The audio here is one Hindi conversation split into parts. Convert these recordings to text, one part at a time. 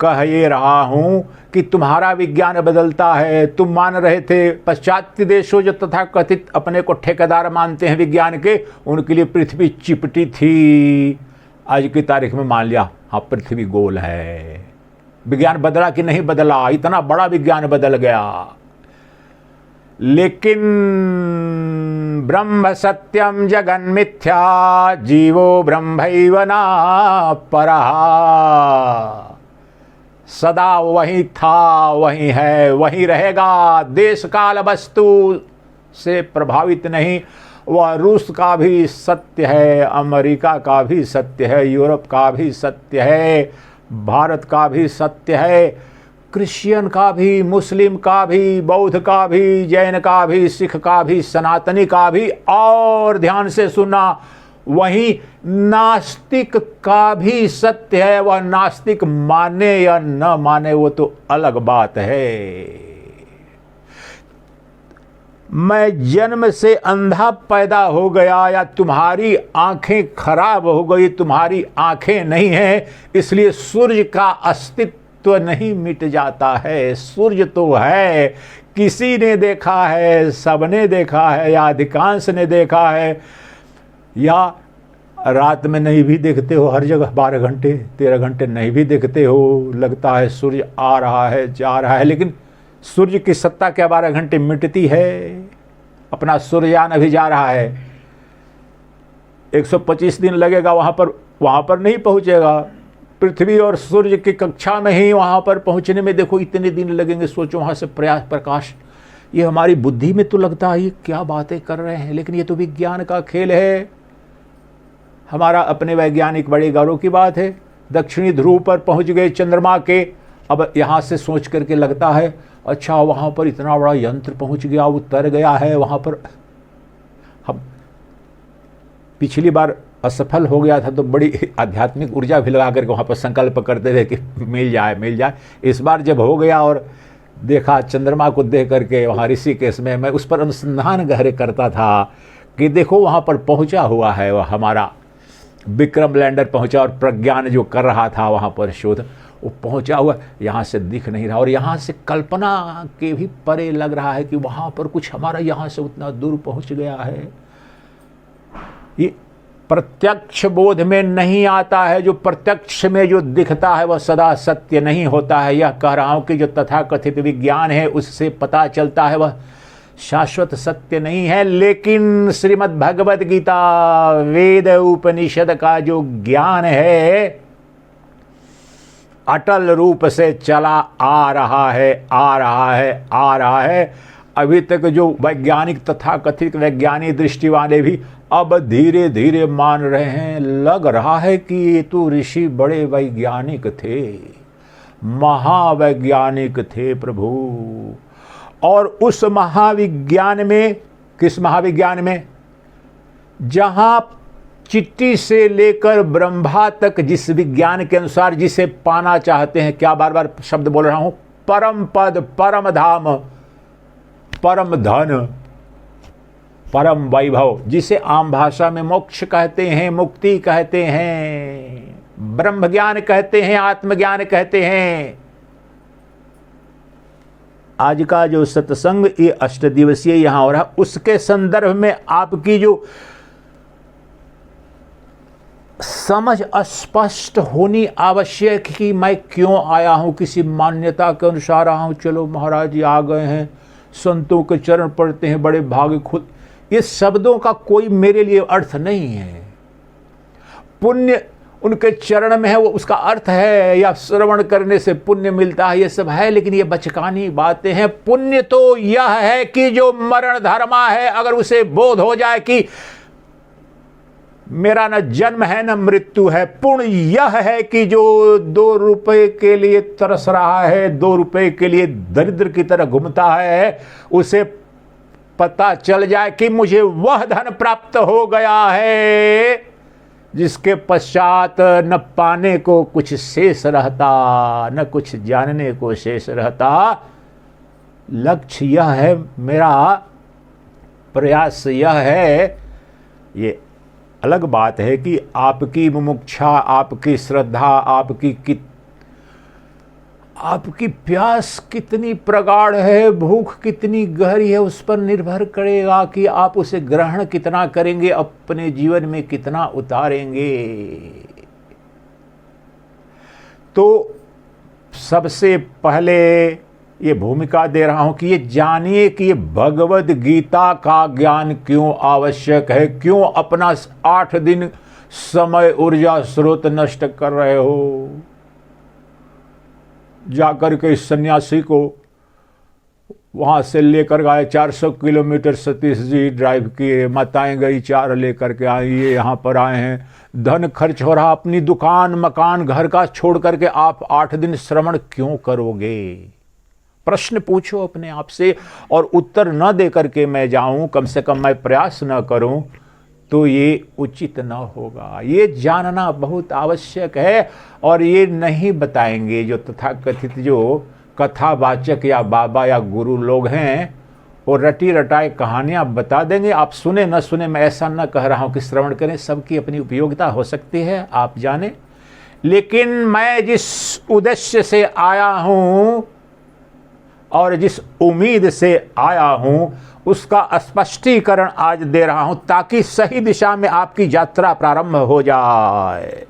कह ये रहा हूं कि तुम्हारा विज्ञान बदलता है। तुम मान रहे थे पाश्चात्य देशों जो तथाकथित अपने को ठेकेदार मानते हैं विज्ञान के, उनके लिए पृथ्वी चिपटी थी। आज की तारीख में मान लिया हाँ पृथ्वी गोल है। विज्ञान बदला कि नहीं बदला? इतना बड़ा विज्ञान बदल गया। लेकिन ब्रह्म सत्यम जगन मिथ्या जीवो ब्रह्मैव न परः। सदा वही था, वही है, वही रहेगा। देश काल वस्तु से प्रभावित नहीं। वह रूस का भी सत्य है, अमेरिका का भी सत्य है, यूरोप का भी सत्य है, भारत का भी सत्य है, क्रिश्चियन का भी, मुस्लिम का भी, बौद्ध का भी, जैन का भी, सिख का भी, सनातनी का भी, और ध्यान से सुनना वही नास्तिक का भी सत्य है। वह नास्तिक माने या न माने वो तो अलग बात है। मैं जन्म से अंधा पैदा हो गया या तुम्हारी आंखें खराब हो गई, तुम्हारी आंखें नहीं हैं, इसलिए सूर्य का अस्तित्व नहीं मिट जाता है। सूर्य तो है, किसी ने देखा है, सबने देखा है, या अधिकांश ने देखा है, या रात में नहीं भी देखते हो, हर जगह 12 घंटे 13 घंटे नहीं भी देखते हो, लगता है सूर्य आ रहा है जा रहा है, लेकिन सूर्य की सत्ता क्या 12 घंटे मिटती है? अपना सूर्ययान अभी जा रहा है, 125 दिन लगेगा वहां पर नहीं पहुंचेगा। पृथ्वी और सूर्य की कक्षा में ही वहां पर पहुंचने में देखो इतने दिन लगेंगे। सोचो वहां से प्रकाश, ये हमारी बुद्धि में तो लगता है ये क्या बातें कर रहे हैं, लेकिन ये तो विज्ञान का खेल है। हमारा अपने वैज्ञानिक बड़े गौरव की बात है, दक्षिणी ध्रुव पर पहुंच गए चंद्रमा के। अब यहाँ से सोच करके लगता है अच्छा वहाँ पर इतना बड़ा यंत्र पहुँच गया, उतर गया है वहाँ पर। हम पिछली बार असफल हो गया था तो बड़ी आध्यात्मिक ऊर्जा भी लगा करके वहाँ पर संकल्प करते थे कि मिल जाए मिल जाए। इस बार जब हो गया और देखा चंद्रमा को देख करके वहाँ ऋषिकेश में, मैं उस पर अनुसंधान गहरे करता था कि देखो वहाँ पर पहुँचा हुआ है वह हमारा विक्रम लैंडर पहुँचा, और प्रज्ञान जो कर रहा था वहाँ पर शोध, वो पहुँचा हुआ यहाँ से दिख नहीं रहा, और यहाँ से कल्पना के भी परे लग रहा है कि वहाँ पर कुछ हमारा यहाँ से उतना दूर पहुँच गया है। ये प्रत्यक्ष बोध में नहीं आता है। जो प्रत्यक्ष में जो दिखता है वह सदा सत्य नहीं होता है। यह कह रहा हूँ कि जो तथाकथित विज्ञान है उससे पता चलता है वह शाश्वत सत्य नहीं है। लेकिन श्रीमद् भगवद गीता वेद उपनिषद का जो ज्ञान है अटल रूप से चला आ रहा है, आ रहा है, आ रहा है। अभी तक जो वैज्ञानिक तथाकथित वैज्ञानिक दृष्टि वाले भी अब धीरे धीरे मान रहे हैं। लग रहा है कि ये तो ऋषि बड़े वैज्ञानिक थे, महावैज्ञानिक थे प्रभु। और उस महाविज्ञान में, किस महाविज्ञान में, जहां चिट्ठी से लेकर ब्रह्मा तक जिस विज्ञान के अनुसार जिसे पाना चाहते हैं, क्या बार बार शब्द बोल रहा हूं, परम पद, परम धाम, परम धन, परम वैभव, जिसे आम भाषा में मोक्ष कहते हैं, मुक्ति कहते हैं, ब्रह्म ज्ञान कहते हैं, आत्मज्ञान कहते हैं। आज का जो सत्संग ये 8 दिवसीय यहां हो रहा, उसके संदर्भ में आपकी जो समझ स्पष्ट होनी आवश्यक कि मैं क्यों आया हूं। किसी मान्यता के अनुसार आया हूं, चलो महाराज जी आ गए हैं, संतों के चरण पढ़ते हैं, बड़े भाग्य खुद। ये शब्दों का कोई मेरे लिए अर्थ नहीं है। पुण्य उनके चरण में है, वो उसका अर्थ है, या श्रवण करने से पुण्य मिलता है, ये सब है, लेकिन ये बचकानी बातें हैं। पुण्य तो यह है कि जो मरण धर्मा है, अगर उसे बोध हो जाए कि मेरा न जन्म है न मृत्यु है। पुण्य यह है कि जो 2 रुपए के लिए तरस रहा है, 2 रुपए के लिए दरिद्र की तरह घूमता है, उसे पता चल जाए कि मुझे वह धन प्राप्त हो गया है जिसके पश्चात न पाने को कुछ शेष रहता, न कुछ जानने को शेष रहता। लक्ष्य यह है, मेरा प्रयास यह है। ये अलग बात है कि आपकी मुमुक्षा, आपकी श्रद्धा, आपकी आपकी प्यास कितनी प्रगाढ़ है, भूख कितनी गहरी है, उस पर निर्भर करेगा कि आप उसे ग्रहण कितना करेंगे, अपने जीवन में कितना उतारेंगे। तो सबसे पहले ये भूमिका दे रहा हूं कि ये जानिए कि ये भगवद गीता का ज्ञान क्यों आवश्यक है, क्यों अपना 8 दिन समय ऊर्जा स्रोत नष्ट कर रहे हो। जाकर के इस सन्यासी को वहां से लेकर गए, 400 किलोमीटर सतीश जी ड्राइव किए, माताएं गई 4 लेकर के आई, ये यहाँ पर आए हैं, धन खर्च हो रहा, अपनी दुकान मकान घर का छोड़ करके आप 8 दिन श्रवण क्यों करोगे। प्रश्न पूछो अपने आप से, और उत्तर न दे करके मैं जाऊं, कम से कम मैं प्रयास न करूं, तो ये उचित न होगा। ये जानना बहुत आवश्यक है। और ये नहीं बताएंगे जो तथाकथित जो कथावाचक या बाबा या गुरु लोग हैं, वो रटी रटाए कहानियां बता देंगे, आप सुने न सुने। मैं ऐसा न कह रहा हूं कि श्रवण करें, सबकी अपनी उपयोगिता हो सकती है, आप जाने। लेकिन मैं जिस उद्देश्य से आया हूं और जिस उम्मीद से आया हूं, उसका स्पष्टीकरण आज दे रहा हूं, ताकि सही दिशा में आपकी यात्रा प्रारंभ हो जाए।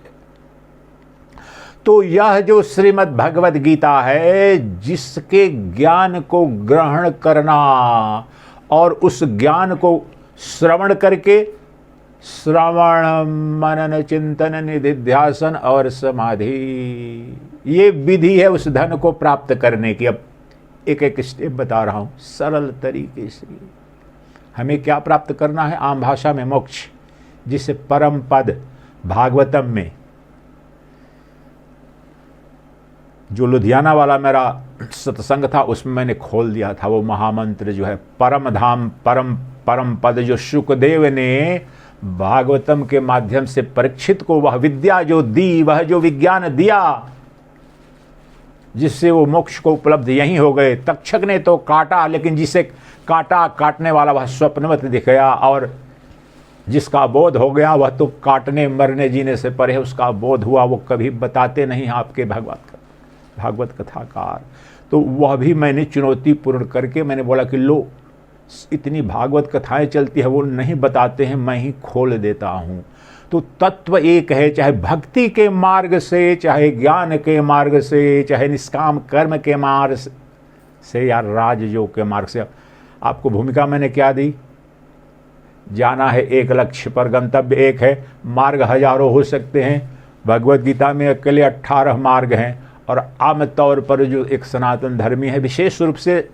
तो यह जो श्रीमद् भगवद गीता है, जिसके ज्ञान को ग्रहण करना और उस ज्ञान को श्रवण करके श्रवण मनन चिंतन निधिध्यासन और समाधि, ये विधि है उस धन को प्राप्त करने की। अब एक एक स्टेप बता रहा हूं सरल तरीके से। हमें क्या प्राप्त करना है? आम भाषा में मोक्ष, जिसे परम पद भागवतम में, जो लुधियाना वाला मेरा सत्संग था उसमें मैंने खोल दिया था, वो महामंत्र जो है परम धाम परम पद, जो शुकदेव ने भागवतम के माध्यम से परीक्षित को वह विद्या जो दी, वह जो विज्ञान दिया, जिससे वो मोक्ष को उपलब्ध यहीं हो गए। तक्षक ने तो काटा, लेकिन जिसे काटा काटने वाला वह स्वप्नवत दिख गया, और जिसका बोध हो गया वह तो काटने मरने जीने से परे उसका बोध हुआ। वो कभी बताते नहीं आपके भागवत कथाकार। तो वह भी मैंने चुनौती पूर्ण करके मैंने बोला कि लो, इतनी भागवत कथाएं चलती है, वो नहीं बताते हैं, मैं ही खोल देता हूँ। तो तत्व एक है, चाहे भक्ति के मार्ग से, चाहे ज्ञान के मार्ग से, चाहे निष्काम कर्म के मार्ग से, या राजयोग के मार्ग से। आपको भूमिका मैंने क्या दी? जाना है एक लक्ष्य पर, गंतव्य एक है, मार्ग हजारों हो सकते हैं। भगवत गीता में अकेले 18 मार्ग हैं, और आमतौर पर जो एक सनातन धर्मी है, विशेष रूप से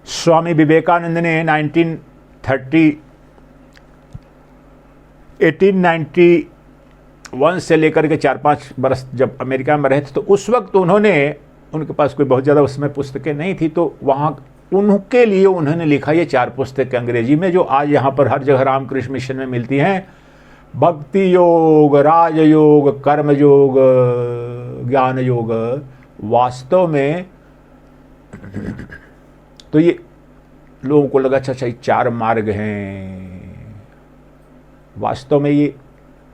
स्वामी विवेकानंद ने 1891 से लेकर के 4-5 बरस जब अमेरिका में रहे थे, तो उस वक्त उनके पास कोई बहुत ज़्यादा उसमें पुस्तकें नहीं थी, तो वहाँ उनके लिए उन्होंने लिखा ये 4 पुस्तकें अंग्रेजी में, जो आज यहाँ पर हर जगह रामकृष्ण मिशन में मिलती हैं। भक्ति योग, राजयोग, कर्म योग, ज्ञान योग। वास्तव में तो ये लोगों को लगा अच्छा ये 4 मार्ग हैं। वास्तव में ये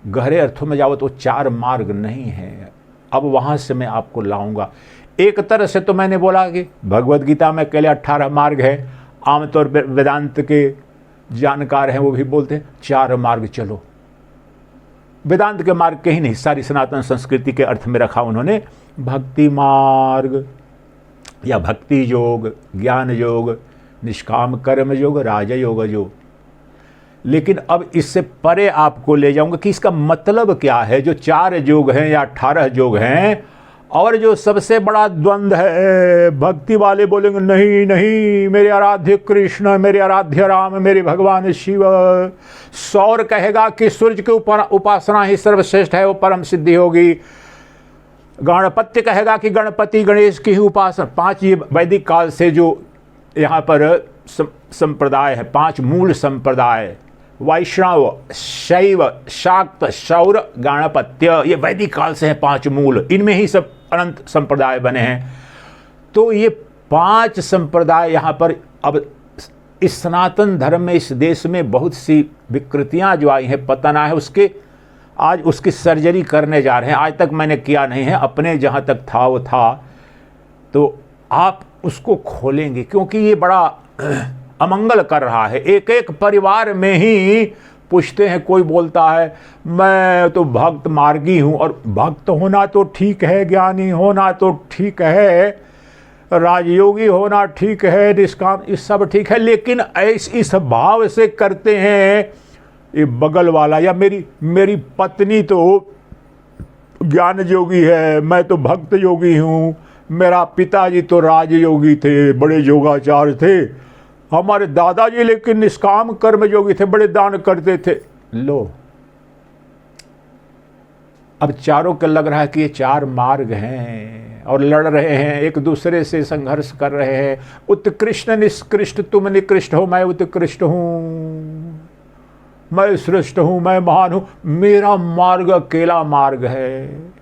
गहरे अर्थों में जाओ तो 4 मार्ग नहीं है। अब वहां से मैं आपको लाऊंगा। एक तरह से तो मैंने बोला कि भगवद गीता में अकेले 18 मार्ग है। आमतौर पर वेदांत के जानकार हैं वो भी बोलते हैं 4 मार्ग चलो। वेदांत के मार्ग के ही नहीं, सारी सनातन संस्कृति के अर्थ में रखा उन्होंने। भक्ति मार्ग या भक्ति योग, ज्ञान योग, निष्काम कर्म योग, राजयोग योग। लेकिन अब इससे परे आपको ले जाऊंगा कि इसका मतलब क्या है। जो 4 योग हैं या 18 योग हैं, और जो सबसे बड़ा द्वंद्व है, भक्ति वाले बोलेंगे नहीं नहीं, मेरे आराध्य कृष्ण, मेरे आराध्य राम, मेरे भगवान शिव। सौर कहेगा कि सूर्य के ऊपर उपासना ही सर्वश्रेष्ठ है, वो परम सिद्धि होगी। गणपत्य कहेगा कि गणपति गणेश की ही उपासना। 5 ये वैदिक काल से जो यहाँ पर संप्रदाय है, 5 मूल संप्रदाय, वैष्णव, शैव, शाक्त, शौर, गणपत्य, ये वैदिक काल से हैं 5 मूल। इनमें ही सब अनंत संप्रदाय बने हैं। तो ये 5 संप्रदाय यहाँ पर अब इस सनातन धर्म में, इस देश में बहुत सी विकृतियाँ जो आई हैं, पतन आया है, उसके आज उसकी सर्जरी करने जा रहे हैं। आज तक मैंने किया नहीं है, अपने जहाँ तक था वो था। तो आप उसको खोलेंगे, क्योंकि ये बड़ा अमंगल कर रहा है। एक एक परिवार में ही पूछते हैं, कोई बोलता है मैं तो भक्त मार्गी हूँ, और भक्त होना तो ठीक है, ज्ञानी होना तो ठीक है, राजयोगी होना ठीक है, निष्काम, इस सब ठीक है, लेकिन इस भाव से करते हैं ये बगल वाला, या मेरी पत्नी तो ज्ञान योगी है, मैं तो भक्त योगी हूँ, मेरा पिताजी तो राजयोगी थे, बड़े योगाचार थे, हमारे दादाजी लेकिन निष्काम कर्म योगी थे, बड़े दान करते थे। लो, अब चारों को लग रहा है कि ये चार मार्ग हैं और लड़ रहे हैं, एक दूसरे से संघर्ष कर रहे हैं, उत्कृष्ट निष्कृष्ट, तुम निकृष्ट हो, मैं उत्कृष्ट हूँ, मैं श्रेष्ठ हूँ, मैं महान हूँ, मेरा मार्ग अकेला मार्ग है।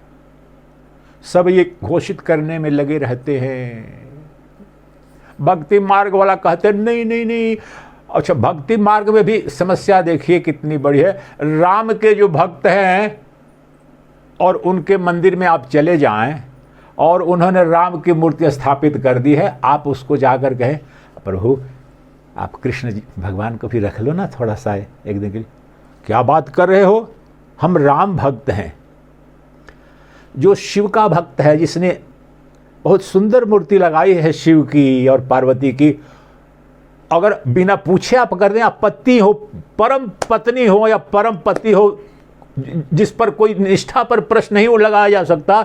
सब ये घोषित करने में लगे रहते हैं। भक्ति मार्ग वाला कहते नहीं नहीं नहीं। अच्छा, भक्ति मार्ग में भी समस्या देखिए कितनी बड़ी है। राम के जो भक्त हैं और उनके मंदिर में आप चले जाएं और उन्होंने राम की मूर्ति स्थापित कर दी है, आप उसको जाकर कहें प्रभु आप कृष्ण जी भगवान को भी रख लो ना थोड़ा सा एक दिन के लिए, क्या बात कर रहे हो, हम राम भक्त हैं। जो शिव का भक्त है, जिसने बहुत सुंदर मूर्ति लगाई है शिव की और पार्वती की, अगर बिना पूछे आप कर दें, आप पत्नी हो, परम पत्नी हो या परम पति हो, जिस पर कोई निष्ठा पर प्रश्न नहीं लगाया जा सकता,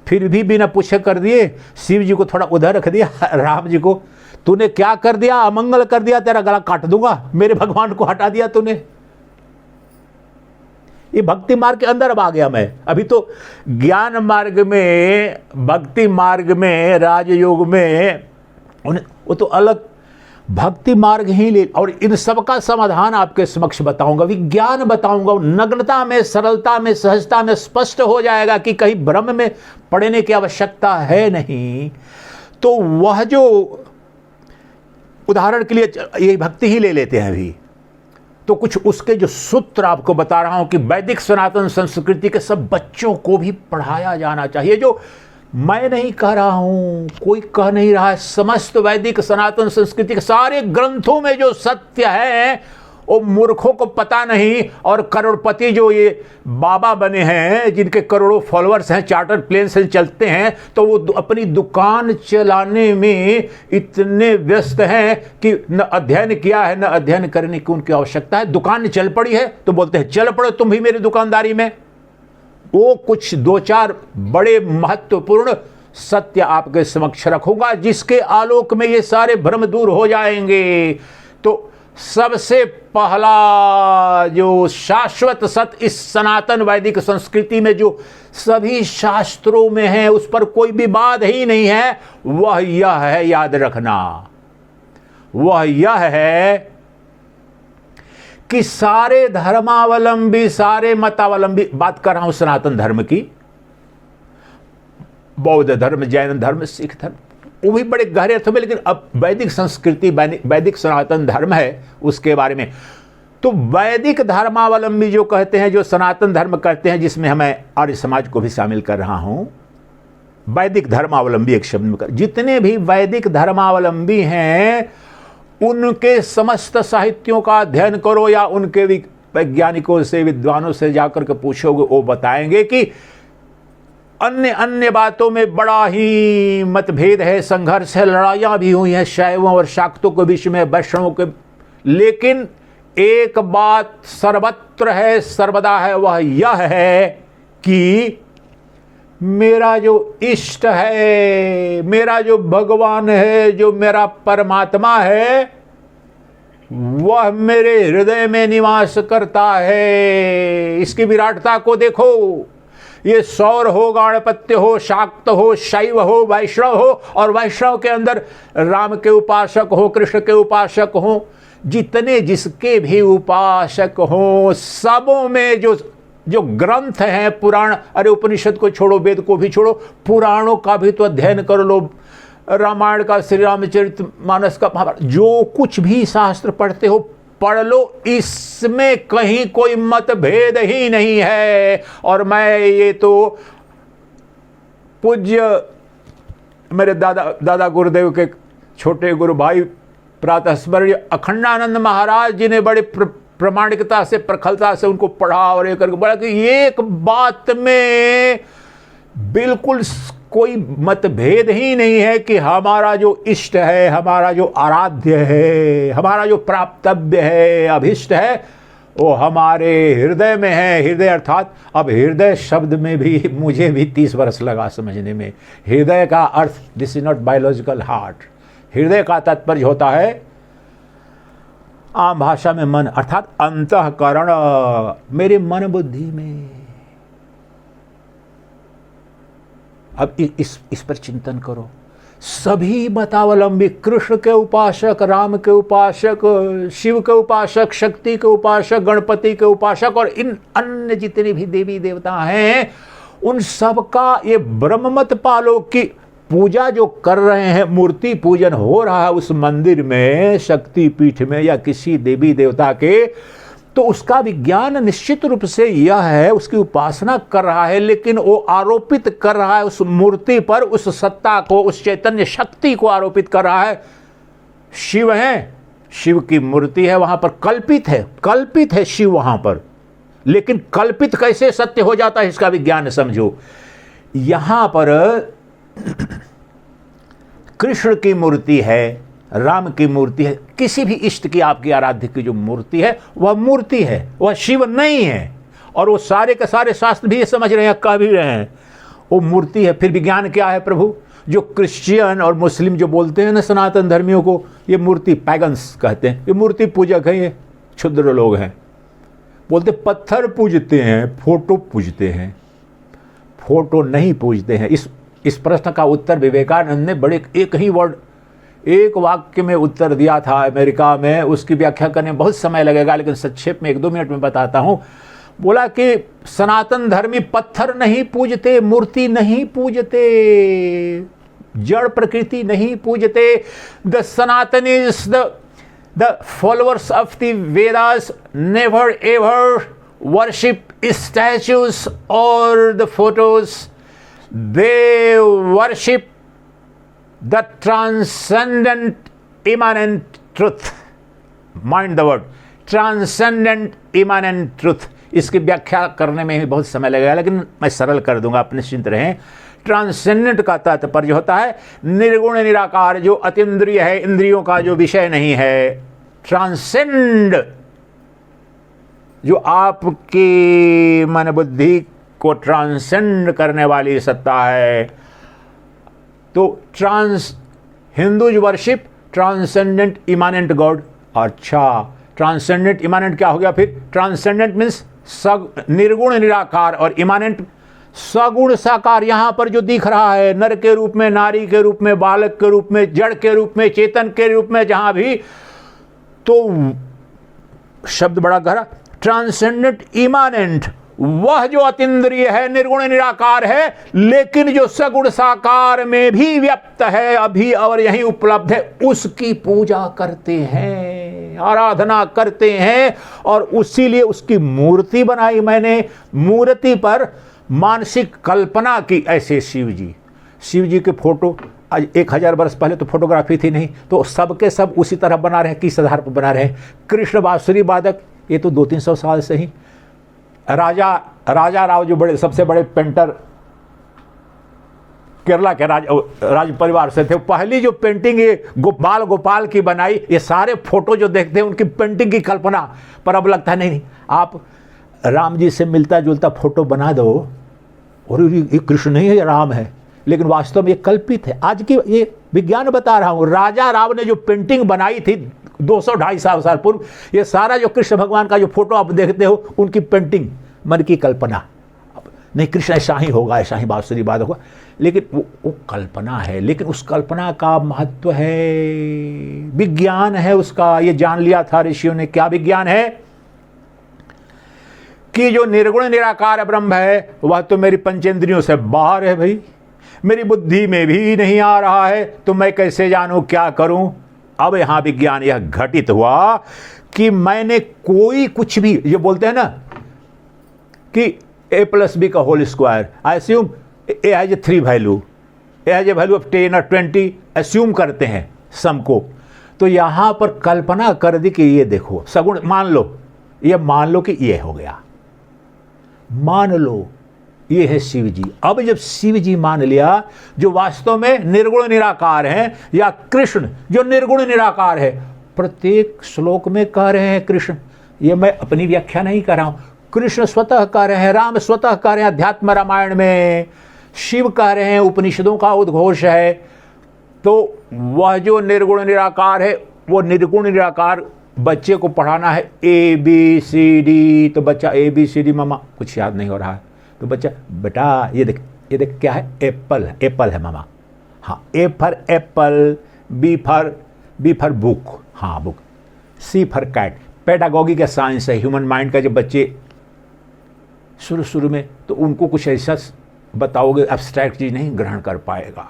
फिर भी बिना पूछे कर दिए, शिव जी को थोड़ा उधर रख दिया, राम जी को तूने क्या कर दिया, अमंगल कर दिया, तेरा गला काट दूंगा, मेरे भगवान को हटा दिया तूने। ये भक्ति मार्ग के अंदर अब आ गया मैं। अभी तो ज्ञान मार्ग में, भक्ति मार्ग में, राजयोग में वो तो अलग भक्ति मार्ग ही ले, और इन सब का समाधान आपके समक्ष बताऊंगा, विज्ञान बताऊंगा, नग्नता में, सरलता में, सहजता में स्पष्ट हो जाएगा कि कहीं भ्रम में पड़ने की आवश्यकता है नहीं। तो वह जो उदाहरण के लिए ये भक्ति ही ले लेते हैं अभी, तो कुछ उसके जो सूत्र आपको बता रहा हूं कि वैदिक सनातन संस्कृति के सब बच्चों को भी पढ़ाया जाना चाहिए। जो मैं नहीं कह रहा हूं, कोई कह नहीं रहा है, समस्त वैदिक सनातन संस्कृति के सारे ग्रंथों में जो सत्य है वो मूर्खों को पता नहीं, और करोड़पति जो ये बाबा बने हैं, जिनके करोड़ों फॉलोअर्स हैं, चार्टर्ड प्लेन से चलते हैं, तो वो अपनी दुकान चलाने में इतने व्यस्त हैं कि न अध्ययन किया है, न अध्ययन करने की उनकी आवश्यकता है। दुकान चल पड़ी है तो बोलते हैं चल पड़ो तुम भी मेरी दुकानदारी में। वो कुछ दो चार बड़े महत्वपूर्ण सत्य आपके समक्ष रखूंगा, जिसके आलोक में ये सारे भ्रम दूर हो जाएंगे। तो सबसे पहला जो शाश्वत सत्य इस सनातन वैदिक संस्कृति में जो सभी शास्त्रों में है, उस पर कोई विवाद ही नहीं है, वह यह है, याद रखना, वह यह है कि सारे धर्मावलंबी, सारे मतावलंबी, बात कर रहा हूं सनातन धर्म की, बौद्ध धर्म, जैन धर्म, सिख धर्म, वो भी बड़े गहरे अर्थ में, लेकिन अब वैदिक संस्कृति, वैदिक सनातन धर्म है, उसके बारे में। तो वैदिक धर्मावलंबी जो कहते हैं, जो सनातन धर्म कहते हैं, जिसमें मैं आर्य समाज को भी शामिल कर रहा हूं, वैदिक धर्मावलंबी एक शब्द में कर, जितने भी वैदिक धर्मावलंबी हैं उनके समस्त साहित्यों का अध्ययन करो, या उनके वैज्ञानिकों से, विद्वानों से जाकर के पूछोगे, वो बताएंगे कि अन्य अन्य बातों में बड़ा ही मतभेद है, संघर्ष है, लड़ाइयां भी हुई हैं शैवों और शाक्तों के बीच में, वैष्णवों के, लेकिन एक बात सर्वत्र है, सर्वदा है, वह यह है कि मेरा जो इष्ट है, मेरा जो भगवान है, जो मेरा परमात्मा है, वह मेरे हृदय में निवास करता है। इसकी विराटता को देखो, ये सौर हो, गणपत्य हो, शाक्त हो, शैव हो, वैष्णव हो, और वैष्णव के अंदर राम के उपासक हो, कृष्ण के उपासक हो, जितने जिसके भी उपासक हो, सबों में जो ग्रंथ हैं, पुराण, अरे उपनिषद को छोड़ो, वेद को भी छोड़ो, पुराणों का भी तो अध्ययन कर लो, रामायण का, श्री रामचरितमानस का, महाभारत, जो कुछ भी शास्त्र पढ़ते हो पढ़ लो, इसमें कहीं कोई मतभेद ही नहीं है। और मैं ये तो पूज्य मेरे दादा गुरुदेव के छोटे गुरु भाई प्रातः स्मरणीय अखंडानंद महाराज जी ने बड़े प्रामाणिकता से, प्रखलता से उनको पढ़ा और ये करके बोला कि एक बात में बिल्कुल कोई मतभेद ही नहीं है कि हमारा जो इष्ट है, हमारा जो आराध्य है, हमारा जो प्राप्तव्य है, अभिष्ट है, वो हमारे हृदय में है। हृदय अर्थात, अब हृदय शब्द में भी मुझे भी 30 वर्ष लगा समझने में। हृदय का अर्थ, this is not biological heart. हृदय का तात्पर्य होता है आम भाषा में मन, अर्थात अंतःकरण, मेरे मन बुद्धि में। अब इस पर चिंतन करो। सभी मतावलंबी, कृष्ण के उपासक, राम के उपासक, शिव के उपासक, शक्ति के उपासक, गणपति के उपासक और इन अन्य जितने भी देवी देवता हैं, उन सबका ये ब्रह्म मत पालो कि पूजा जो कर रहे हैं, मूर्ति पूजन हो रहा है उस मंदिर में, शक्ति पीठ में या किसी देवी देवता के, तो उसका विज्ञान निश्चित रूप से यह है, उसकी उपासना कर रहा है, लेकिन वो आरोपित कर रहा है उस मूर्ति पर, उस सत्ता को, उस चैतन्य शक्ति को आरोपित कर रहा है। शिव है, शिव की मूर्ति है वहां पर, कल्पित है शिव वहां पर, लेकिन कल्पित कैसे सत्य हो जाता है इसका विज्ञान समझो। यहां पर कृष्ण की मूर्ति है, राम की मूर्ति है, किसी भी इष्ट की, आपकी आराध्य की जो मूर्ति है, वह मूर्ति है, वह शिव नहीं है। और वो सारे के सारे शास्त्र भी ये समझ रहे हैं, कह भी रहे हैं, वो मूर्ति है। फिर विज्ञान क्या है प्रभु? जो क्रिश्चियन और मुस्लिम जो बोलते हैं ना सनातन धर्मियों को, ये मूर्ति पैगन्स कहते हैं, ये मूर्ति पूजक है, ये क्षुद्र लोग हैं। बोलते पत्थर पूजते हैं, फोटो पूजते हैं। फोटो नहीं पूजते हैं। इस प्रश्न का उत्तर विवेकानंद ने बड़े एक ही वर्ड, एक वाक्य में उत्तर दिया था अमेरिका में। उसकी व्याख्या करने में बहुत समय लगेगा, लेकिन संक्षेप में 1-2 मिनट में बताता हूं। बोला कि सनातन धर्मी पत्थर नहीं पूजते, मूर्ति नहीं पूजते, जड़ प्रकृति नहीं पूजते। The Sanatanis, the followers of the Vedas never ever worship statues और the photos, they worship the transcendent immanent truth. Mind the word, transcendent immanent truth. इसकी व्याख्या करने में भी बहुत समय लगेगा, लेकिन मैं सरल कर दूंगा, आप निश्चिंत रहें। ट्रांसेंडेंट का तात्पर्य होता है निर्गुण निराकार, जो अतीन्द्रिय है, इंद्रियों का जो विषय नहीं है। ट्रांसेंड, जो आपकी मन बुद्धि को ट्रांसेंड करने वाली सत्ता है। तो हिंदूज वर्शिप ट्रांसेंडेंट इमानेंट गॉड। अच्छा, ट्रांसेंडेंट इमानेंट क्या हो गया फिर? ट्रांसेंडेंट मीन्स निर्गुण निराकार, और इमानेंट सगुण साकार। यहां पर जो दिख रहा है, नर के रूप में, नारी के रूप में, बालक के रूप में, जड़ के रूप में, चेतन के रूप में, जहां भी, तो शब्द बड़ा गहरा। ट्रांसेंडेंट इमानेंट, वह जो अतीन्द्रिय है, निर्गुण निराकार है, लेकिन जो सगुण साकार में भी व्याप्त है, अभी और यहीं उपलब्ध है, उसकी पूजा करते हैं, आराधना करते हैं। और उसीलिए उसकी मूर्ति बनाई मैंने। मूर्ति पर मानसिक कल्पना की। ऐसे शिव जी के फोटो, आज 1000 वर्ष पहले तो फोटोग्राफी थी नहीं, तो सबके सब उसी तरह बना रहे हैं। किस आधार पर बना रहे हैं? कृष्ण बांसुरी वादक, ये तो 200-300 साल से ही। राजा राव जो बड़े सबसे बड़े पेंटर केरला के राज परिवार से थे, पहली जो पेंटिंग ये गोपाल की बनाई। ये सारे फोटो जो देखते हैं उनकी पेंटिंग की कल्पना, पर अब लगता है नहीं, आप राम जी से मिलता जुलता फोटो बना दो और ये कृष्ण नहीं है, ये राम है, लेकिन वास्तव में ये कल्पित है। आज की ये विज्ञान बता रहा हूं। राजा राव ने जो पेंटिंग बनाई थी 200-250 साल पूर्व, ये सारा जो कृष्ण भगवान का जो फोटो आप देखते हो, उनकी पेंटिंग, मन की कल्पना। नहीं, कृष्ण ऐसा ही होगा, ऐसा ही बांसुरी बात होगा, लेकिन वो कल्पना है। लेकिन उस कल्पना का महत्व है, विज्ञान है उसका। ये जान लिया था ऋषियों ने। क्या विज्ञान है? कि जो निर्गुण निराकार ब्रह्म है, वह तो मेरी पंचेंद्रियों से बाहर है भाई, मेरी बुद्धि में भी नहीं आ रहा है, तो मैं कैसे जानूं, क्या करूं? अब यहां विज्ञान यह घटित हुआ कि मैंने कोई कुछ भी, ये बोलते हैं ना कि a + b का whole square, I assume a has 3 value, as a value of 10 और 20 एस्यूम करते हैं सम को। तो यहां पर कल्पना कर दी कि ये देखो सगुण, मान लो कि ये हो गया, मान लो ये है शिव जी। अब जब शिव जी मान लिया जो वास्तव में निर्गुण निराकार हैं, या कृष्ण जो निर्गुण निराकार है, प्रत्येक श्लोक में कह रहे हैं कृष्ण, ये मैं अपनी व्याख्या नहीं कर रहा हूं, कृष्ण स्वतः कह रहे हैं, राम स्वतः कह रहे हैं अध्यात्म रामायण में, शिव कह रहे हैं, उपनिषदों का उद्घोष है। तो वह जो निर्गुण निराकार है, वो निर्गुण निराकार बच्चे को पढ़ाना है ABCD, तो बच्चा ABCD मामा कुछ याद नहीं हो रहा है, तो बच्चा बेटा ये देख क्या है, एप्पल है मामा, हाँ A for apple, B for book, हाँ book, C for cat. Pedagogy का साइंस है ह्यूमन माइंड का। जब बच्चे शुरू में तो उनको कुछ ऐसा बताओगे एब्स्ट्रैक्ट चीज़ नहीं ग्रहण कर पाएगा,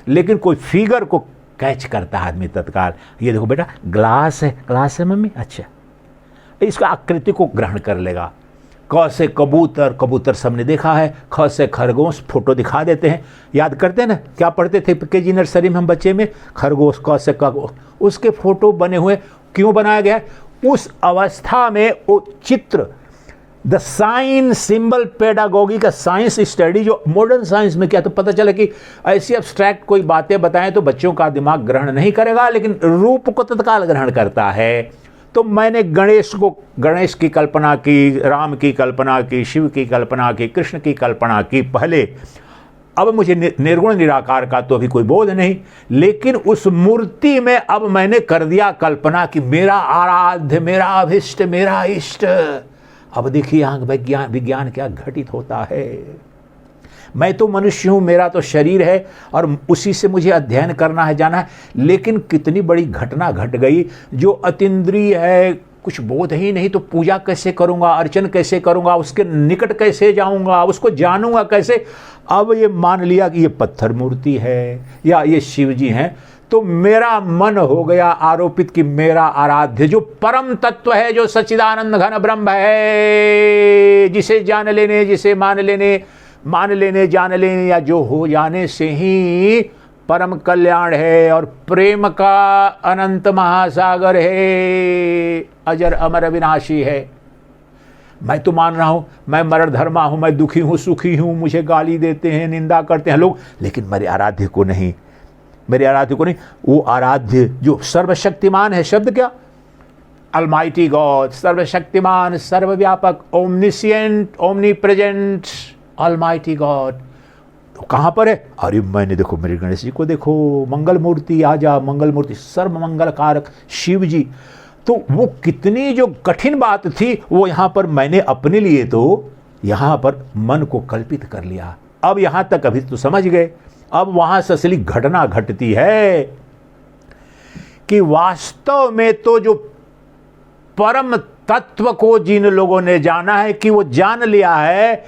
लेकिन कोई फिगर को कैच करता है आदमी तत्काल। ये देखो बेटा ग्लास है मम्मी, अच्छा, इसका आकृति को ग्रहण कर लेगा। क से कबूतर सबने देखा है, ख से खरगोश, फोटो दिखा देते हैं, याद करते हैं ना, क्या पढ़ते थे केजी नर्सरी में हम बच्चे में, खरगोश, क से क, उसके फोटो बने हुए। क्यों बनाया गया है? उस अवस्था में वो चित्र, द साइन सिंबल पेडागोगी का साइंस स्टडी जो मॉडर्न साइंस में किया, तो पता चला कि ऐसी एब्स्ट्रैक्ट कोई बातें बताएं तो बच्चों का दिमाग ग्रहण नहीं करेगा, लेकिन रूप को तत्काल ग्रहण करता है। तो मैंने गणेश की कल्पना की, राम की कल्पना की, शिव की कल्पना की, कृष्ण की कल्पना की पहले। अब मुझे निर्गुण निराकार का तो अभी कोई बोध नहीं, लेकिन उस मूर्ति में अब मैंने कर दिया कल्पना कि मेरा आराध्य, मेरा अभिष्ट, मेरा इष्ट। अब देखिए यहाँ विज्ञान क्या घटित होता है। मैं तो मनुष्य हूँ, मेरा तो शरीर है और उसी से मुझे अध्ययन करना है, जाना है, लेकिन कितनी बड़ी घटना घट गई। जो अतीन्द्रिय है, कुछ बोध ही नहीं, तो पूजा कैसे करूँगा, अर्चन कैसे करूँगा, उसके निकट कैसे जाऊँगा, उसको जानूँगा कैसे। अब ये मान लिया कि ये पत्थर मूर्ति है या ये शिव जी हैं, तो मेरा मन हो गया आरोपित कि मेरा आराध्य जो परम तत्व है, जो सच्चिदानंद घन ब्रह्म है, जिसे जान लेने, जिसे मान लेने जान लेने या जो हो जाने से ही परम कल्याण है और प्रेम का अनंत महासागर है, अजर अमर अविनाशी है। मैं तो मान रहा हूं मैं मरण धर्मा हूं, मैं दुखी हूं, सुखी हूं, मुझे गाली देते हैं, निंदा करते हैं लोग, लेकिन मेरे आराध्य को नहीं, वो आराध्य जो सर्वशक्तिमान है। शब्द क्या? अलमाइटी गॉड, सर्वशक्तिमान, सर्वव्यापक, ओमनिशिएंट, ओमनीप्रेजेंट, अलमाइटी गॉड। तो कहाँ पर है? अरे मैंने देखो मेरे गणेश जी को देखो, मंगल मूर्ति, आजा मंगल मूर्ति, सर्व मंगल कारक शिव जी। तो वो कितनी जो कठिन बात थी वो यहाँ पर मैंने अपने लिए तो यहाँ पर मन को कल्पित कर लिया। अब यहाँ तक अभी तो समझ गए। अब वहाँ से असली घटना घटती है कि वास्तव में तो जो परम तत्व को जिन लोगों ने जाना है, कि वो जान लिया है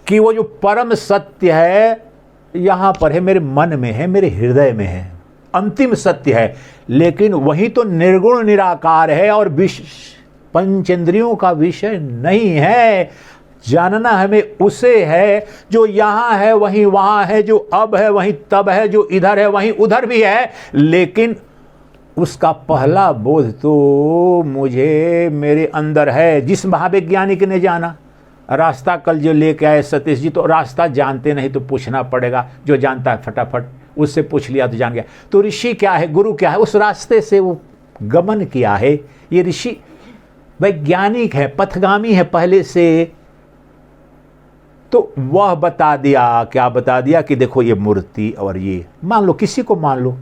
कि वो जो परम सत्य है यहाँ पर है, मेरे मन में है, मेरे हृदय में है, अंतिम सत्य है। लेकिन वही तो निर्गुण निराकार है और पंचेंद्रियों का विषय नहीं है। जानना हमें उसे है जो यहाँ है वहीं वहाँ है, जो अब है वहीं तब है, जो इधर है वहीं उधर भी है। लेकिन उसका पहला बोध तो मुझे मेरे अंदर है। जिस महावैज्ञानिक ने जाना रास्ता, कल जो लेके आए सतीश जी, तो रास्ता जानते नहीं तो पूछना पड़ेगा, जो जानता है फटाफट उससे पूछ लिया तो जान गया। तो ऋषि क्या है, गुरु क्या है, उस रास्ते से वो गमन किया है। ये ऋषि वैज्ञानिक है, पथगामी है पहले से। तो वह बता दिया, क्या बता दिया कि देखो ये मूर्ति, और ये मान लो, किसी को मान लो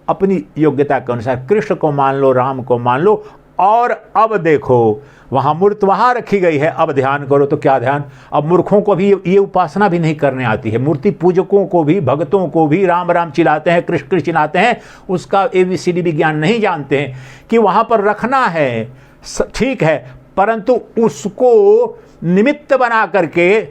अपनी योग्यता के अनुसार, कृष्ण को मान लो, राम को मान लो, और अब देखो वहाँ मूर्ति वहाँ रखी गई है, अब ध्यान करो। तो क्या ध्यान? अब मूर्खों को भी ये उपासना भी नहीं करने आती है, मूर्ति पूजकों को भी, भक्तों को भी राम राम चिल्लाते हैं, कृष्ण कृष्ण चिल्लाते हैं, उसका ABCD विज्ञान नहीं जानते हैं कि वहाँ पर रखना है, ठीक है, परंतु उसको निमित्त बना करके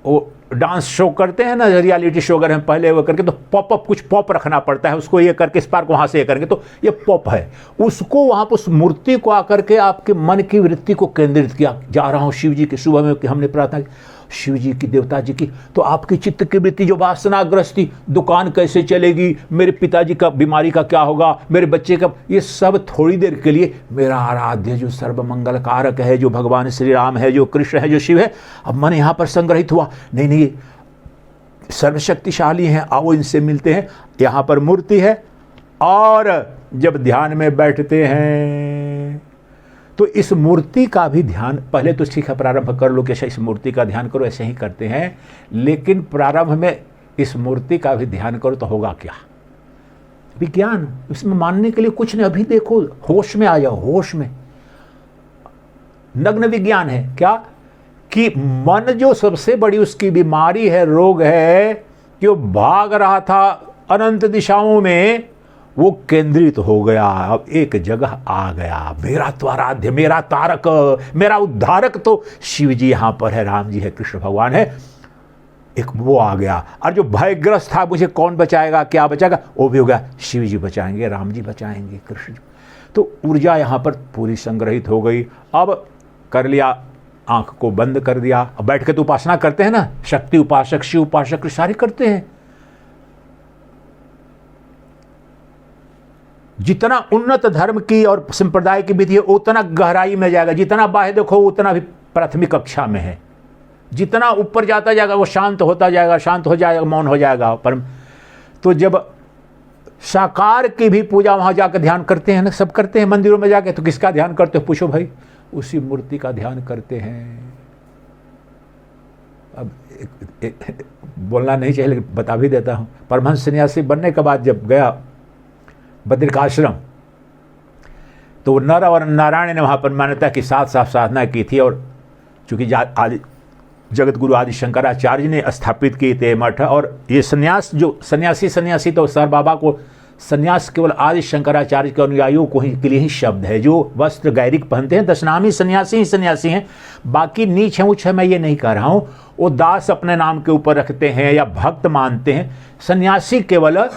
वो डांस शो करते हैं ना, रियलिटी शो अगर हम पहले वो करके, तो पॉप कुछ पॉप रखना पड़ता है उसको, ये करके स्पार्क वहाँ से ये करके, तो ये पॉप है। उसको वहाँ पर उस मूर्ति को आकर के आपके मन की वृत्ति को केंद्रित किया। जा रहा हूँ शिव जी के सुबह में कि हमने प्रार्थना की, शिव जी की, देवता जी की, तो आपकी चित्त की वृत्ति जो वासनाग्रस्त थी, दुकान कैसे चलेगी, मेरे पिताजी का बीमारी का क्या होगा, मेरे बच्चे का, ये सब थोड़ी देर के लिए मेरा आराध्य जो सर्वमंगल कारक है, जो भगवान श्री राम है, जो कृष्ण है, जो शिव है, अब मन यहाँ पर संग्रहित हुआ, नहीं नहीं सर्वशक्तिशाली हैं, आओ इनसे मिलते हैं, यहाँ पर मूर्ति है। और जब ध्यान में बैठते हैं तो इस मूर्ति का भी ध्यान, पहले तो ठीक है प्रारंभ कर लो कि इस मूर्ति का ध्यान करो, ऐसे ही करते हैं, लेकिन प्रारंभ में इस मूर्ति का भी ध्यान करो तो होगा क्या? विज्ञान, इसमें मानने के लिए कुछ नहीं। अभी देखो, होश में आ जाओ, होश में नग्न विज्ञान है क्या कि मन जो सबसे बड़ी उसकी बीमारी है, रोग है, कि वो भाग रहा था अनंत दिशाओं में, वो केंद्रित हो गया, अब एक जगह आ गया। मेरा तो आराध्य, मेरा तारक, मेरा उद्धारक तो शिव जी यहाँ पर है, राम जी है, कृष्ण भगवान है, एक वो आ गया। और जो भयग्रस्त था, मुझे कौन बचाएगा, क्या बचाएगा, वो भी हो गया, शिव जी बचाएंगे, राम जी बचाएंगे, कृष्ण जी। तो ऊर्जा यहाँ पर पूरी संग्रहित हो गई। अब कर लिया, आंख को बंद कर दिया, अब बैठ के तो उपासना करते हैं ना, शक्ति उपासक, शिव उपासक सारे करते हैं। जितना उन्नत धर्म की और संप्रदाय की विधि है उतना गहराई में जाएगा, जितना बाह्य देखो उतना भी प्राथमिक कक्षा में है, जितना ऊपर जाता जाएगा वो शांत होता जाएगा, शांत हो जाएगा, मौन हो जाएगा परम। तो जब साकार की भी पूजा वहां जाकर ध्यान करते हैं ना, सब करते हैं मंदिरों में जाके, तो किसका ध्यान करते हो पूछो भाई, उसी मूर्ति का ध्यान करते हैं। अब एक बोलना नहीं चाहिए लेकिन बता भी देता हूं, परमहंस सन्यासी बनने के बाद जब गया बद्रिकाश्रम, तो नर और नारायण ने वहाँ पर मान्यता की साथ साथ साधना की थी, और चूँकि आदि जगत गुरु आदि शंकराचार्य ने स्थापित किए थे मठ। और ये सन्यास जो सन्यासी तो सर बाबा को सन्यास केवल आदि शंकराचार्य के अनुयायियों को ही के लिए ही शब्द है, जो वस्त्र गैरिक पहनते हैं दशनामी सन्यासी ही सन्यासी हैं, बाकी नीच है उच्च है मैं ये नहीं कह रहा हूँ। वो दास अपने नाम के ऊपर रखते हैं या भक्त मानते हैं, सन्यासी केवल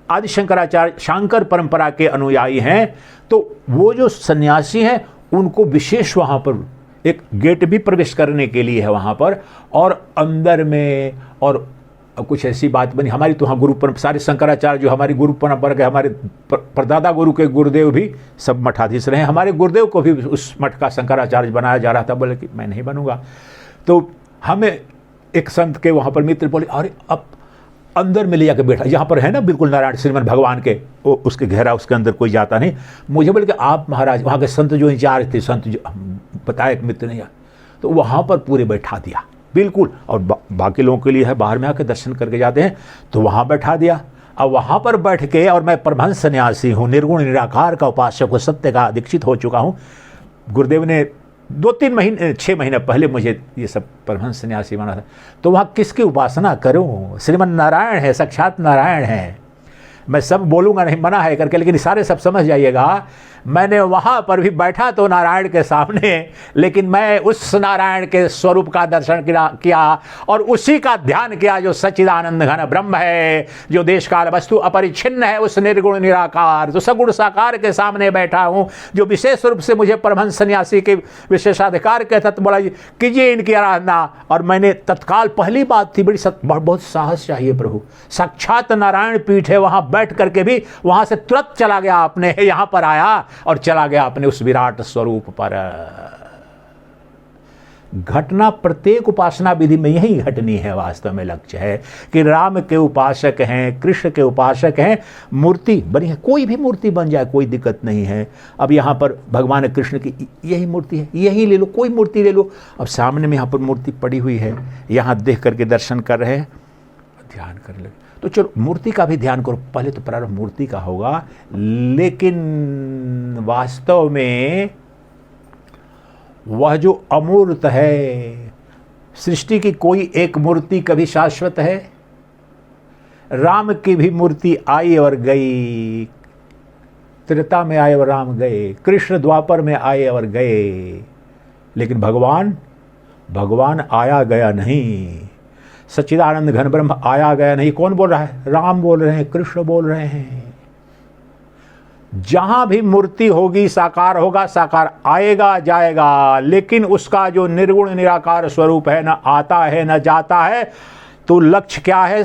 आदि शंकराचार्य शांकर परंपरा के अनुयायी हैं। तो वो जो सन्यासी हैं उनको विशेष वहाँ पर एक गेट भी प्रवेश करने के लिए है वहाँ पर, और अंदर में और कुछ ऐसी बात बनी हमारी, तो हाँ गुरु परंपरा, सारे शंकराचार्य जो हमारी गुरु परंपरा के, हमारे परदादा गुरु के गुरुदेव भी सब मठाधीश रहे हैं, हमारे गुरुदेव को भी उस मठ का शंकराचार्य बनाया जा रहा था, बोले कि मैं नहीं बनूंगा। तो हमें एक संत के वहाँ पर मित्र बोले, अरे अब अंदर में ले जाकर बैठा, यहाँ पर है ना बिल्कुल नारायण श्रीमन भगवान के, वो उसके घेरा, उसके अंदर कोई जाता नहीं। मुझे बोले कि आप महाराज, वहाँ के संत जो इंचार्ज थे, संत जो बताया एक मित्र ने, तो वहाँ पर पूरे बैठा दिया बिल्कुल, और बाकी लोगों के लिए है बाहर में आकर दर्शन करके जाते हैं, तो वहाँ बैठा दिया। अब वहाँ पर बैठ के, और मैं परमहंस सन्यासी हूँ, निर्गुण निराकार का उपासक हूँ, सत्य का दीक्षित हो चुका हूँ। गुरुदेव ने 6 महीने पहले मुझे ये सब परमहंस सन्यासी बना था। तो वहाँ किसकी उपासना करूँ? श्रीमन नारायण है, साक्षात नारायण है। मैं सब बोलूँगा नहीं, मना है करके, लेकिन सारे सब समझ जाइएगा। मैंने वहाँ पर भी बैठा तो नारायण के सामने, लेकिन मैं उस नारायण के स्वरूप का दर्शन किया और उसी का ध्यान किया जो सच्चिदानंद घन ब्रह्म है, जो देश काल वस्तु अपरिच्छिन्न है, उस निर्गुण निराकार जो सगुण साकार के सामने बैठा हूँ, जो विशेष रूप से मुझे परमहंस सन्यासी के विशेषाधिकार के तहत बोला कीजिए इनकी आराधना। और मैंने तत्काल, पहली बात थी, बहुत साहस चाहिए प्रभु, साक्षात नारायण पीठ है, वहाँ बैठ करके भी वहाँ से तुरंत चला गया, अपने यहाँ पर आया और चला गया अपने उस विराट स्वरूप पर। घटना प्रत्येक उपासना विधि में यही घटनी है। वास्तव में लक्ष्य है कि राम के उपासक हैं, कृष्ण के उपासक हैं, मूर्ति बनी है, कोई भी मूर्ति बन जाए कोई दिक्कत नहीं है। अब यहाँ पर भगवान कृष्ण की यही मूर्ति है, यही ले लो, कोई मूर्ति ले लो। अब सामने में यहाँ पर मूर्ति पड़ी हुई है, यहाँ देख करके दर्शन कर रहे हैं, ध्यान कर ले। तो चलो मूर्ति का भी ध्यान करो, पहले तो प्रारंभ मूर्ति का होगा, लेकिन वास्तव में वह जो अमूर्त है, सृष्टि की कोई एक मूर्ति कभी शाश्वत है? राम की भी मूर्ति आई और गई, त्रेता में आए और राम गए, कृष्ण द्वापर में आए और गए, लेकिन भगवान आया गया नहीं। सच्चिदानंद घन ब्रह्म आया गया नहीं। कौन बोल रहा है? राम बोल रहे हैं, कृष्ण बोल रहे हैं। जहां भी मूर्ति होगी साकार होगा, साकार आएगा जाएगा, लेकिन उसका जो निर्गुण निराकार स्वरूप है, न आता है न जाता है। तो लक्ष्य क्या है?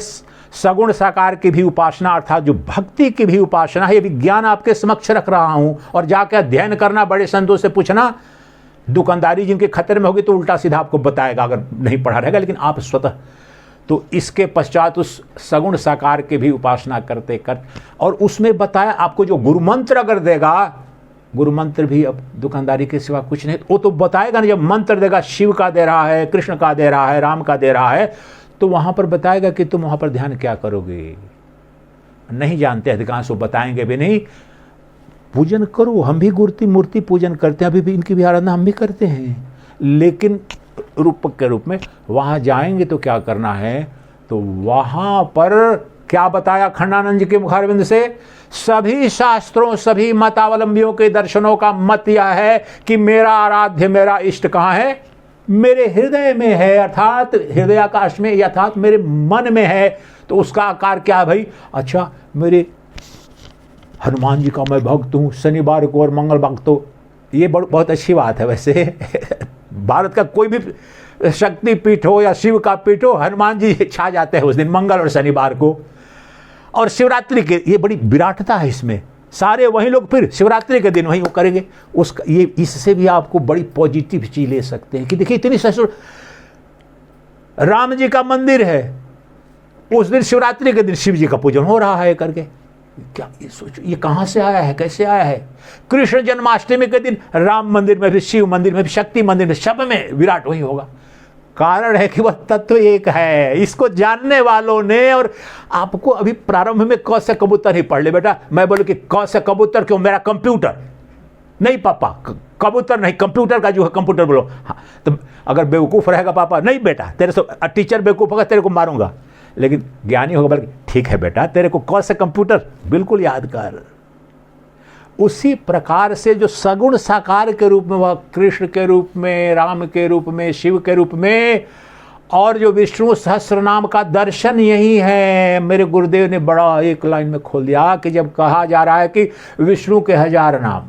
सगुण साकार की भी उपासना, अर्थात जो भक्ति की भी उपासना है। ये विज्ञान आपके समक्ष रख रहा हूं, और जाकर अध्ययन करना, बड़े संतों से पूछना। दुकानदारी जिनके खतरे में होगी तो उल्टा सीधा आपको बताएगा अगर नहीं पढ़ा रहेगा, लेकिन आप स्वतः। तो इसके पश्चात उस सगुण साकार की भी उपासना करते कर, और उसमें बताया आपको जो गुरु मंत्र अगर देगा, गुरु मंत्र भी अब दुकानदारी के सिवा कुछ नहीं, वो तो बताएगा ना। जब मंत्र देगा, शिव का दे रहा है, कृष्ण का दे रहा है, राम का दे रहा है, तो वहां पर बताएगा कि तुम वहां पर ध्यान क्या करोगे। नहीं जानते अधिकांश, वो बताएंगे भी नहीं। पूजन करो, हम भी मूर्ति पूजन करते हैं, अभी भी इनकी भी आराधना हम भी करते हैं, लेकिन रूपक के रूप में। वहां जाएंगे तो क्या करना है? तो वहां पर क्या बताया खंडानंद जी के मुखारविंद से? सभी शास्त्रों, सभी मतावलंबियों के दर्शनों का मत यह है कि मेरा आराध्य, मेरा इष्ट कहाँ है? मेरे हृदय में है, अर्थात हृदयाकाश में, अर्थात मेरे मन में है। तो उसका आकार क्या है भाई? अच्छा, मेरे हनुमान जी का मैं भक्त हूँ, शनिवार को और मंगल भक्त। तो ये बहुत अच्छी बात है वैसे। भारत का कोई भी शक्ति पीठ हो या शिव का पीठ हो, हनुमान जी छा जाते हैं उस दिन, मंगल और शनिवार को। और शिवरात्रि के, ये बड़ी विराटता है इसमें, सारे वही लोग फिर शिवरात्रि के दिन वही वो करेंगे। उसका ये, इससे भी आपको बड़ी पॉजिटिव चीज ले सकते हैं कि देखिए इतनी ससुर, राम जी का मंदिर है, उस दिन शिवरात्रि के दिन शिव जी का पूजन हो रहा है करके। क्या ये सोचो, ये कहां से आया है, कैसे आया है? कृष्ण जन्माष्टमी के दिन राम मंदिर में भी, शिव मंदिर में भी, शक्ति मंदिर में, सब में विराट वही होगा। कारण है कि वह तत्व एक है। इसको जानने वालों ने, और आपको अभी प्रारंभ में क से कबूतर ही पढ़ ले बेटा। मैं बोलूं कि क से कबूतर क्यों? मेरा कंप्यूटर नहीं पापा, कबूतर नहीं, कंप्यूटर का जो है कंप्यूटर बोलो। हाँ, तो अगर बेवकूफ रहेगा पापा, नहीं बेटा तेरे से टीचर बेवकूफ होगा, तेरे को मारूंगा। लेकिन ज्ञानी होगा बल्कि, ठीक है बेटा, तेरे को क से कंप्यूटर बिल्कुल याद कर। उसी प्रकार से जो सगुण साकार के रूप में, वह कृष्ण के रूप में, राम के रूप में, शिव के रूप में, और जो विष्णु सहस्त्र नाम का दर्शन यही है। मेरे गुरुदेव ने बड़ा एक लाइन में खोल दिया कि जब कहा जा रहा है कि विष्णु के 1000 नाम,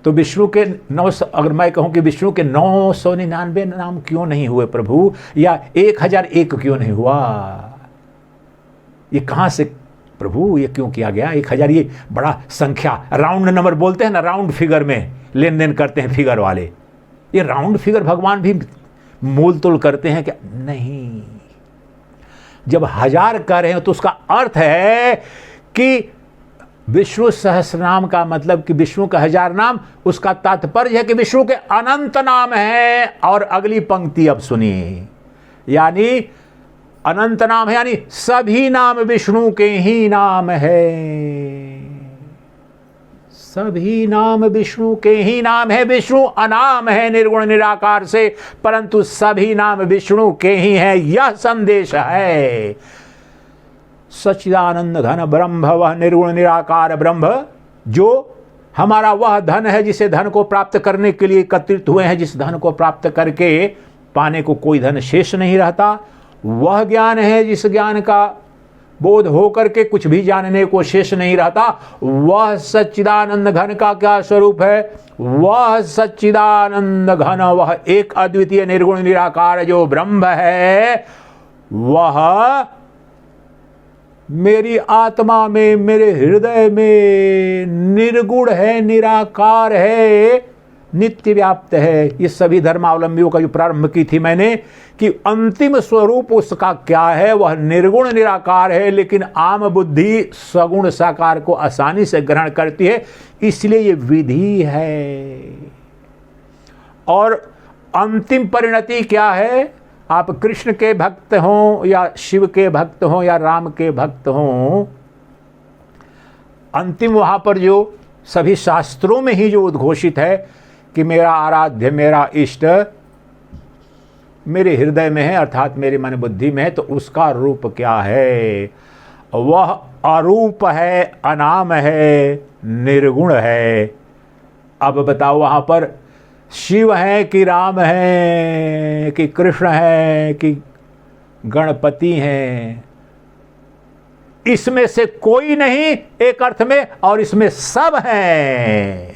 तो विष्णु के 900, अगर मैं कहूं कि विष्णु के 999 नाम क्यों नहीं हुए प्रभु, या 1001 क्यों नहीं हुआ? ये कहां से प्रभु, ये क्यों किया गया 1000? ये बड़ा संख्या, राउंड नंबर बोलते हैं ना, राउंड फिगर में लेन देन करते हैं फिगर वाले। ये राउंड फिगर भगवान भी मूल तोल करते हैं क्या? नहीं। जब 1000 कह रहे हो तो उसका अर्थ है कि विष्णु सहस्रनाम का मतलब कि विष्णु का 1000 नाम, उसका तात्पर्य है कि विष्णु के अनंत नाम है। और अगली पंक्ति अब सुनिए, यानी अनंत नाम है, यानी सभी नाम विष्णु के ही नाम है। सभी नाम विष्णु के ही नाम है। विष्णु अनाम है निर्गुण निराकार से, परंतु सभी नाम विष्णु के ही हैं, यह संदेश है। सच्चिदानंद घन ब्रह्म, वह निर्गुण निराकार ब्रह्म, जो हमारा वह धन है जिसे धन को प्राप्त करने के लिए एकत्रित हुए हैं, जिस धन को प्राप्त करके पाने को कोई धन शेष नहीं रहता। वह ज्ञान है जिस ज्ञान का बोध होकर के कुछ भी जानने को शेष नहीं रहता। वह सच्चिदानंद घन का क्या स्वरूप है? वह सच्चिदानंद घन, वह एक अद्वितीय निर्गुण निराकार जो ब्रह्म है, वह मेरी आत्मा में, मेरे हृदय में निर्गुण है, निराकार है, नित्य व्याप्त है। ये सभी धर्मावलंबियों का जो प्रारंभ की थी मैंने, कि अंतिम स्वरूप उसका क्या है? वह निर्गुण निराकार है, लेकिन आम बुद्धि सगुण साकार को आसानी से ग्रहण करती है, इसलिए ये विधि है। और अंतिम परिणति क्या है? आप कृष्ण के भक्त हों या शिव के भक्त हों या राम के भक्त हों, अंतिम वहां पर जो सभी शास्त्रों में ही जो उद्घोषित है कि मेरा आराध्य, मेरा इष्ट मेरे हृदय में है, अर्थात मेरे मन बुद्धि में है, तो उसका रूप क्या है? वह अरूप है, अनाम है, निर्गुण है। अब बताओ वहां पर शिव है कि राम है कि कृष्ण है कि गणपति हैं? इसमें से कोई नहीं एक अर्थ में, और इसमें सब है।